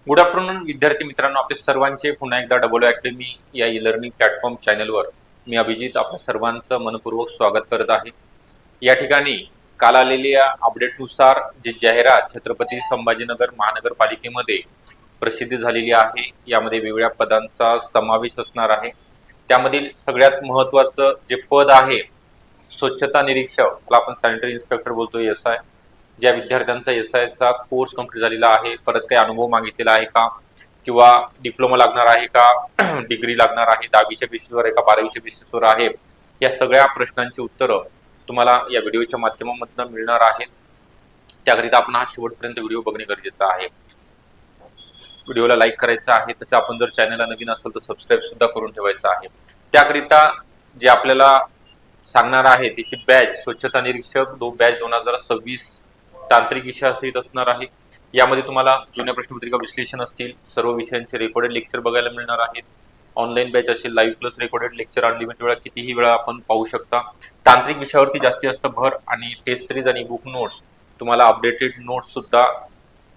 Good afternoon विद्यार्थी मित्रांनो, आपले सर्वांचे पुन्हा एकदा डबल अकॅडमी या ई लर्निंग प्लॅटफॉर्म चॅनलवर मी अभिजित आपल्या सर्वांचं मनपूर्वक स्वागत करत आहे। या ठिकाणी काल आलेल्या अपडेटनुसार जी जाहिरात छत्रपती संभाजीनगर महानगरपालिकेमध्ये प्रसिद्ध झालेली आहे, यामध्ये वेगवेगळ्या पदांचा समावेश असणार आहे। त्यामधील सगळ्यात महत्त्वाचं जे पद आहे स्वच्छता निरीक्षक, त्याला आपण सॅनिटरी इन्स्पेक्टर बोलतो, एसआय। ज्या विद्यार्थ्यांचा एसआयचा कोर्स कंप्लीट झालेला आहे, परत काही अनुभव मागितलेला आहे का, किंवा डिप्लोमा लागणार आहे का, डिग्री लागणार आहे, 10वीच्या बेसिसवर आहे का, 12वीच्या बेसिसवर आहे, या सगळ्या प्रश्नांची उत्तरं तुम्हाला या व्हिडिओच्या माध्यमातून मिळणार आहेत। त्याकरिता आपण हा शेवटपर्यंत व्हिडिओ बघणे गरजेचं आहे। व्हिडिओला लाईक करायचं आहे, तसं आपण जर चॅनलला नवीन असेल तर सबस्क्राईब सुद्धा करून ठेवायचं आहे। त्याकरिता जे आपल्याला सांगणार आहे त्याची बॅच स्वच्छता निरीक्षक बॅच 2026 तांत्रिक विषयासहित असणार आहे। यामध्ये तुम्हाला जुन्या प्रश्नपत्रिका विश्लेषण असतील, सर्व विषयांचे रेकॉर्डेड लेक्चर बघायला मिळणार आहेत। ऑनलाईन बॅच असेल, live plus recorded lecture unlimited वेळा कितीही वेळा आपण पाहू शकता। तांत्रिक विषयावरती जास्त भर आणि टेस्ट सिरीज आणि बुक नोट्स, तुम्हाला अपडेटेड नोट्स सुद्धा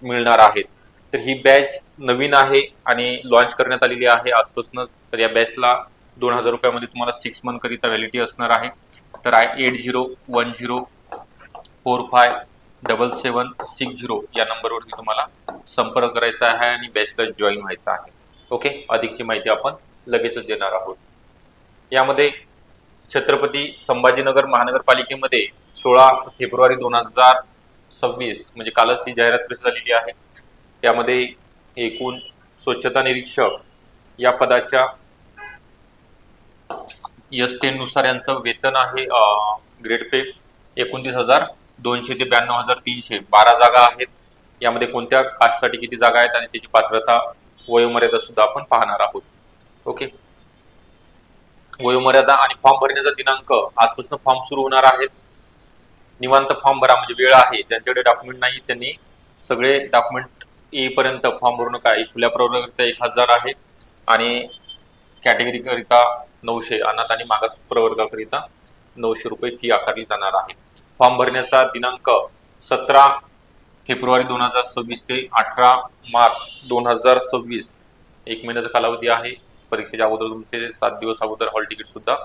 मिळणार आहेत। तर ही बॅच नवीन आहे आणि लॉन्च करण्यात आलेली आहे आजपासूनच। तर या बॅचला 2000 रुपयामध्ये तुम्हाला 6 मंथ करिता व्हॅलिडिटी असणार आहे। तर 8010457760 या नंबरवरती तुम्हाला संपर्क करायचा आहे आणि बॅचला जॉईन व्हायचं आहे। ओके, अधिकची माहिती आपण लगेचच देणार आहोत। यामध्ये छत्रपती संभाजीनगर महानगरपालिकेमध्ये 16 फेब्रुवारी 2026 म्हणजे कालच ही जाहिरात प्रसिद्ध झालेली आहे। त्यामध्ये एकूण स्वच्छता निरीक्षक या पदाच्या S10 नुसार यांचं वेतन आहे ग्रेड पे 29,200 ते 92,300, 12 जागा आहेत। यामध्ये कोणत्या कास्टसाठी किती जागा आहेत आणि त्याची पात्रता वयोमर्यादा सुद्धा आपण पाहणार आहोत। ओके, वयोमर्यादा आणि फॉर्म भरण्याचा दिनांक आजपासून फॉर्म सुरू होणार आहेत। निवांत फॉर्म भरा, म्हणजे वेळ आहे, ज्यांच्याकडे डॉक्युमेंट नाही त्यांनी सगळे डॉक्युमेंट येईपर्यंत फॉर्म भरू नका। खुल्या प्रवर्गाकरिता 1000 आहे आणि कॅटेगरी करिता 900, अनाथ आणि मागास प्रवर्गाकरिता 900 रुपये फी आकारली जाणार आहे। फॉर्म भरण्याचा दिनांक 17 फेब्रुवारी 2026 ते 18 मार्च 2026, 1 महिन्याचा कालावधी आहे। परीक्षेच्या अगोदर तुमचे 7 दिवस अगोदर हॉल तिकीट सुद्धा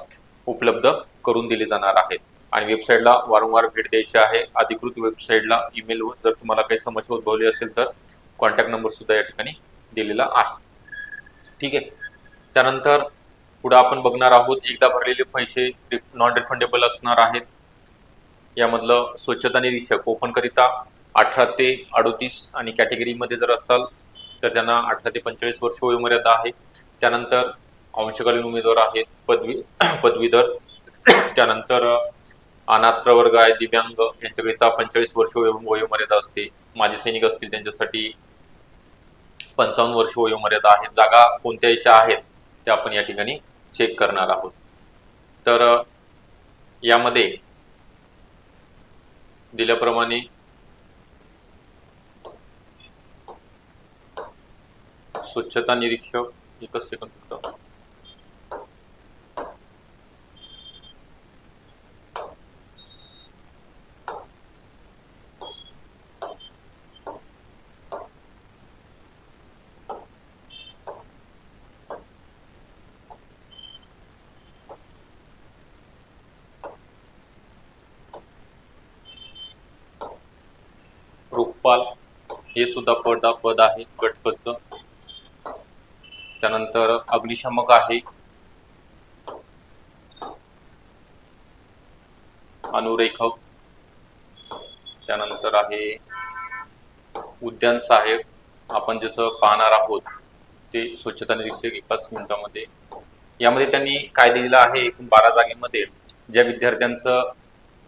उपलब्ध करून दिले जाणार आहेत आणि वेबसाईटला वारंवार भेट द्यायची आहे। अधिकृत वेबसाईटला ईमेलवर जर तुम्हाला काही समस्या उद्भवली असेल तर कॉन्टॅक्ट नंबर सुद्धा या ठिकाणी दिलेला आहे। ठीक आहे, त्यानंतर पुढे आपण बघणार आहोत एकदा भरलेले पैसे नॉन रिफंडेबल असणार आहेत। यामधलं स्वच्छता निरीक्षक ओपन करिता 18 ते 38 आणि कॅटेगरीमध्ये जर असाल तर त्यांना 18 ते 45 वर्ष वयोमर्यादा आहे। त्यानंतर अंशकालीन उमेदवार आहेत, पदवीधर, त्यानंतर अनाथ प्रवर्ग आहे, दिव्यांग यांच्याकरिता 45 वर्ष वयोमर्यादा असते। माजी सैनिक असतील त्यांच्यासाठी 55 वर्ष वयोमर्यादा आहे। जागा कोणत्या याच्या आहेत ते आपण या ठिकाणी चेक करणार आहोत। तर यामध्ये दिल्याप्रमाणे स्वच्छता निरीक्षक, एकच सेकंद फक्त, रोखपाल हे सुद्धा पद आहे गटपचं। त्यानंतर अग्निशामक आहे, अनुरेखक, त्यानंतर आहे उद्यान सहाय्यक। आपण ज्याचं पाहणार आहोत ते स्वच्छता निरीक्षक 1 मिनिटामध्ये। यामध्ये त्यांनी काय दिलेलं आहे, एकूण 12 जागेमध्ये ज्या विद्यार्थ्यांचं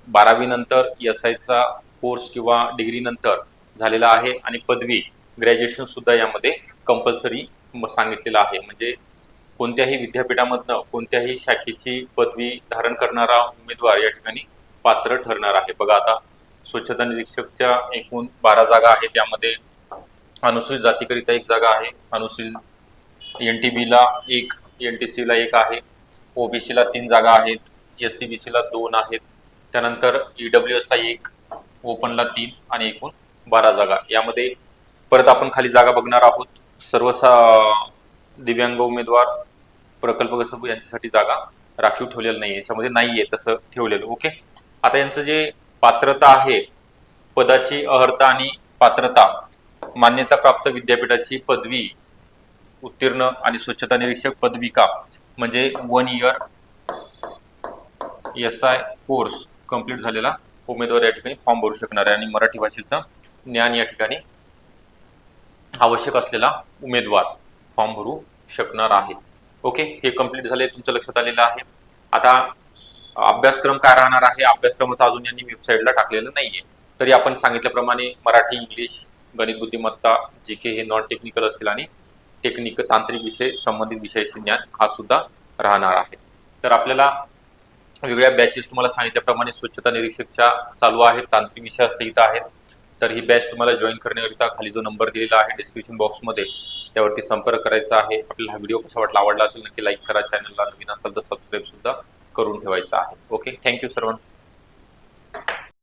12वी नंतर एसआयचा कोर्स किंवा डिग्री नंतर झालेला आहे आणि पदवी ग्रॅज्युएशन सुद्धा यामध्ये कंपल्सरी सांगितलेलं आहे। म्हणजे कोणत्याही विद्यापीठामधनं कोणत्याही शाखेची पदवी धारण करणारा उमेदवार या ठिकाणी पात्र ठरणार आहे। बघा, आता स्वच्छता निरीक्षकच्या एकूण 12 जागा आहेत। त्यामध्ये अनुसूचित जातीकरिता 1 जागा आहे, अनुसूचित NTB ला 1, NTC ला 1 आहे, OBC ला 3 जागा आहेत, SCBC ला 2 आहेत, त्यानंतर EWS ला 1, ओपनला 3 आणि एकूण 12 जागा। यामध्ये परत आपण खाली जागा बघणार आहोत। सर्व दिव्यांग उमेदवार प्रकल्पग्रस्त यांच्यासाठी जागा राखीव ठेवलेलं नाही, याच्यामध्ये नाहीये तसं ठेवलेलं. ओके, आता यांचं जे पात्रता आहे, पदाची अर्हता आणि पात्रता, मान्यता प्राप्त विद्यापीठाची पदवी उत्तीर्ण आणि स्वच्छता निरीक्षक पदविका म्हणजे 1 इयर SI कोर्स कंप्लीट झालेला उमेदवार या ठिकाणी फॉर्म भरू शकणार आहे आणि मराठी भाषेचं ज्ञान या ठिकाणी आवश्यक असलेला उमेदवार फॉर्म भरू शकणार आहे. ओके, हे कंप्लीट झाले, तुमचं लक्षात आलेलं आहे. आता अभ्यासक्रम काय राहणार आहे, अभ्यासक्रमाचं अजून यांनी वेबसाईटला टाकलेलं नाहीये. तरी आपण सांगितल्याप्रमाणे मराठी, इंग्लिश, गणित बुद्धिमत्ता, GK हे नॉन टेक्निकल असेल आणि टेक्निकल तांत्रिक विषय संबंधित विषयाचे ज्ञान हा सुद्धा राहणार आहे. तर आपल्याला वेगळ्या बॅचेस तुम्हाला सांगितल्याप्रमाणे स्वच्छता निरीक्षकच्या चालू आहेत, तांत्रिक विषयासहित आहेत. तर ही बॅच तुम्हाला जॉईन करण्याकरिता खाली जो नंबर दिलेला आहे डिस्क्रिप्शन बॉक्समध्ये त्यावरती संपर्क करायचा आहे. आपल्याला हा व्हिडिओ कसा वाटला, आवडला असेल नक्की लाईक करा, चॅनलला नवीन असेल तर सबस्क्राईब सुद्धा करून ठेवायचा आहे. ओके, थँक्यू सर्वांना.